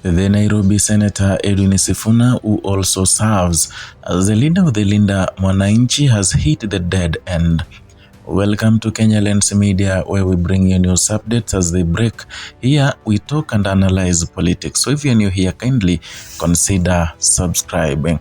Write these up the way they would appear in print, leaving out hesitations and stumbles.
The Nairobi Senator Edwin Sifuna, who also serves as the leader of the Linda Mwananchi, has hit the dead end. Welcome to Kenya Lens Media, where we bring you news updates as they break. Here we talk and analyze politics. So if you're new here, kindly consider subscribing.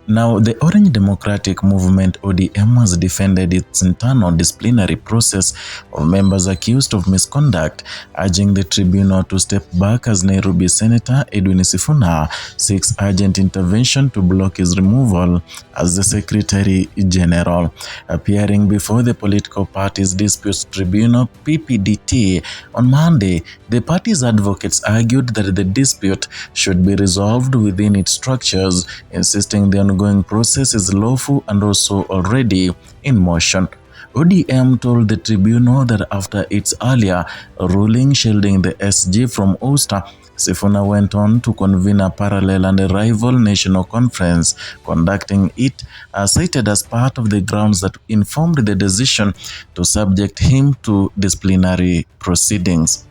Now, the Orange Democratic Movement ODM has defended its internal disciplinary process of members accused of misconduct, urging the tribunal to step back as Nairobi Senator Edwin Sifuna seeks urgent intervention to block his removal as the Secretary General. Appearing before the Political Parties Disputes Tribunal (PPDT) on Monday, the party's advocates argued that the dispute should be resolved within its structures, insisting the ongoing process is lawful and also already in motion. ODM told the tribunal that after its earlier ruling shielding the SG from ouster, Sifuna went on to convene a parallel and a rival national conference, conducting it cited as part of the grounds that informed the decision to subject him to disciplinary proceedings.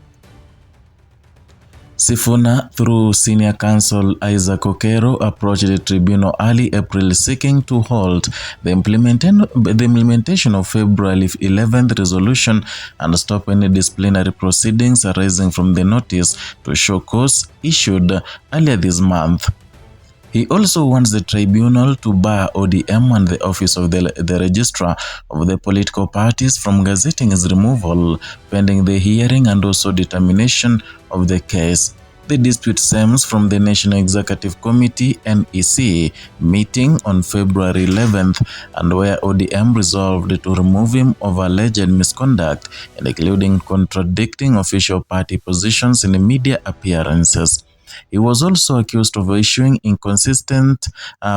Sifuna, through senior counsel Isaac Okero, approached the tribunal early April seeking to halt the implementation of February 11th resolution and stop any disciplinary proceedings arising from the notice to show cause issued earlier this month. He also wants the tribunal to bar ODM and the office of the registrar of the political parties from gazetting his removal, pending the hearing and also determination of the case. The dispute stems from the National Executive Committee (NEC) meeting on February 11th, and where ODM resolved to remove him of alleged misconduct, including contradicting official party positions in media appearances. He was also accused of issuing inconsistent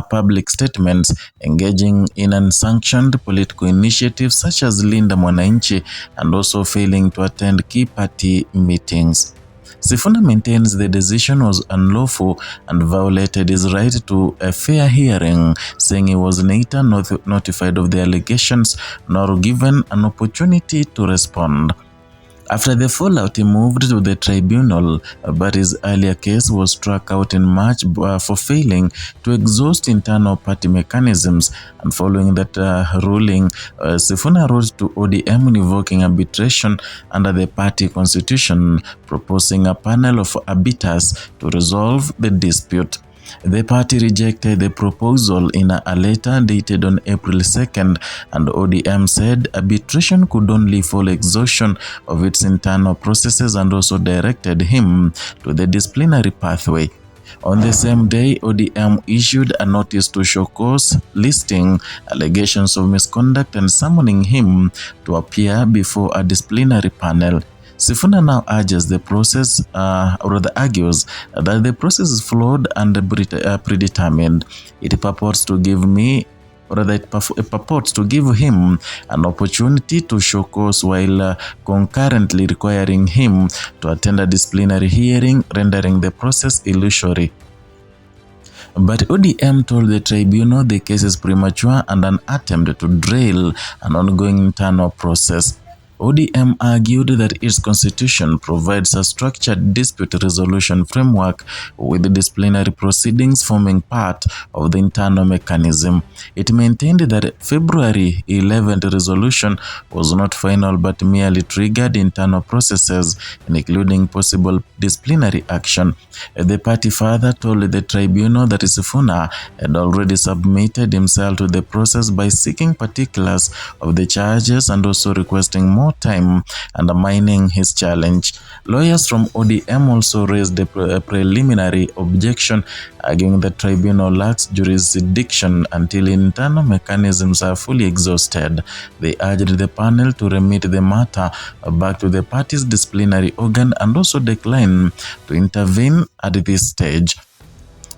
public statements, engaging in unsanctioned political initiatives such as Linda Mwananchi, and also failing to attend key party meetings. Sifuna maintains the decision was unlawful and violated his right to a fair hearing, saying he was neither notified of the allegations nor given an opportunity to respond. After the fallout, he moved to the tribunal, but his earlier case was struck out in March for failing to exhaust internal party mechanisms, and following that ruling, Sifuna wrote to ODM invoking arbitration under the party constitution, proposing a panel of arbiters to resolve the dispute. The party rejected the proposal in a letter dated on April 2nd, and ODM said arbitration could only follow exhaustion of its internal processes and also directed him to the disciplinary pathway. On the same day, ODM issued a notice to show cause listing allegations of misconduct and summoning him to appear before a disciplinary panel. Sifuna now urges the process, argues that the process is flawed and predetermined. It purports to give him an opportunity to show cause while concurrently requiring him to attend a disciplinary hearing, rendering the process illusory. But ODM told the tribunal the case is premature and an attempt to derail an ongoing internal process. ODM argued that its constitution provides a structured dispute resolution framework, with disciplinary proceedings forming part of the internal mechanism. It maintained that February 11th resolution was not final but merely triggered internal processes, including possible disciplinary action. The party further told the tribunal that Sifuna had already submitted himself to the process by seeking particulars of the charges and also requesting more time, undermining his challenge. Lawyers from ODM also raised a preliminary objection, arguing the tribunal lacks jurisdiction until internal mechanisms are fully exhausted. They urged the panel to remit the matter back to the party's disciplinary organ and also decline to intervene at this stage.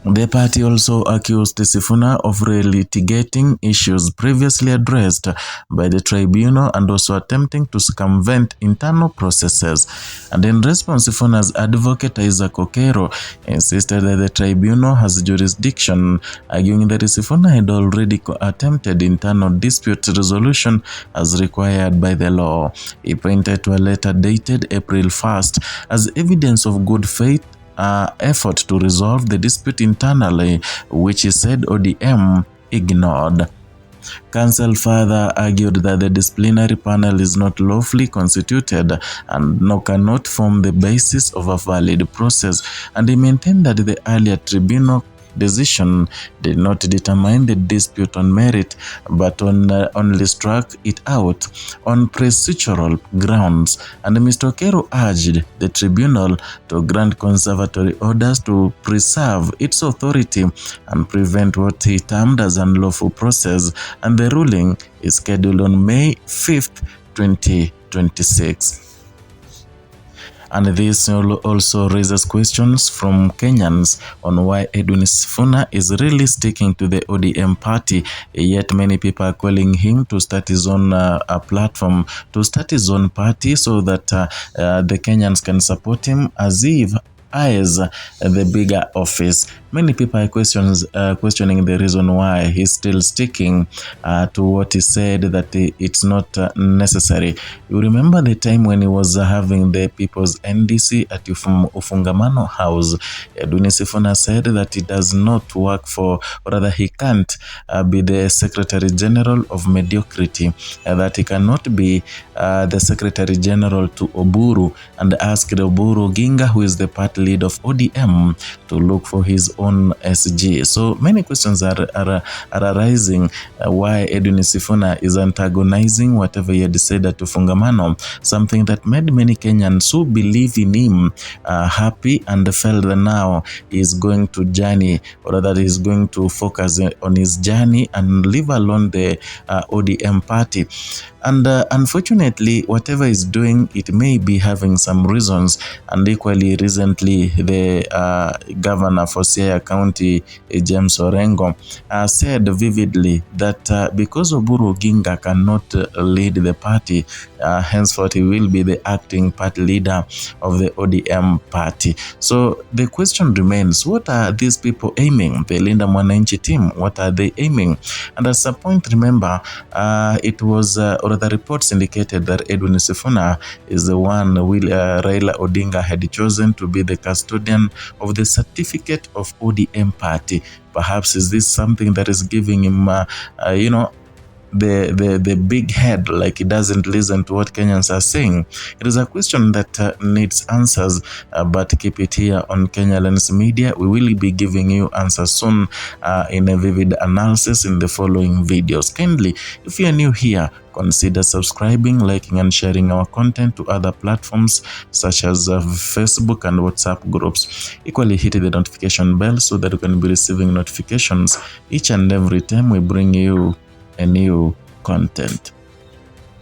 The party also accused Sifuna of relitigating issues previously addressed by the tribunal and also attempting to circumvent internal processes. And in response, Sifuna's advocate Isaac Okero insisted that the tribunal has jurisdiction, arguing that Sifuna had already attempted internal dispute resolution as required by the law. He pointed to a letter dated April 1st as evidence of good faith effort to resolve the dispute internally, which he said ODM ignored. Counsel further argued that the disciplinary panel is not lawfully constituted and cannot form the basis of a valid process, and he maintained that the earlier tribunal decision did not determine the dispute on merit, but only struck it out on procedural grounds. And Mr. Okero urged the tribunal to grant conservatory orders to preserve its authority and prevent what he termed as unlawful process, and the ruling is scheduled on May 5th, 2026. And this also raises questions from Kenyans on why Edwin Sifuna is really sticking to the ODM party, yet many people are calling him to start his own platform, to start his own party so that the Kenyans can support him as if eyes the bigger office. Many people are questioning the reason why he's still sticking to what he said, that it's not necessary. You remember the time when he was having the People's NDC at Ufungamano House. Edwin Sifuna said that he does not work for, or rather he can't be the Secretary General of mediocrity, that he cannot be the Secretary General to Oburu, and asked Oburu Ginga, who is the party lead of ODM, to look for his own SG. So many questions are arising why Edwin Sifuna is antagonizing whatever he had said at Ufungamano, something that made many Kenyans who believe in him happy, and felt that now he is going to journey, or that he is going to focus on his journey and leave alone the ODM party. And unfortunately, whatever he's doing, it may be having some reasons. And equally recently, the governor for Siaya County, James Orengo, said vividly that because Oburu Oginga cannot lead the party, henceforth he will be the acting party leader of the ODM party. So the question remains, what are these people aiming? The Linda Mwananchi team, what are they aiming? And at some point, remember, it was, or the reports indicated that Edwin Sifuna is the one Raila Odinga had chosen to be the custodian of the certificate of ODM party. Perhaps is this something that is giving him, the big head, like he doesn't listen to what Kenyans are saying? It is a question that needs answers, but keep it here on Kenya Lens Media. We will be giving you answers soon in a vivid analysis in the following videos. Kindly, if you are new here, consider subscribing, liking and sharing our content to other platforms such as Facebook and WhatsApp groups. Equally, hit the notification bell so that you can be receiving notifications each and every time we bring you a new content.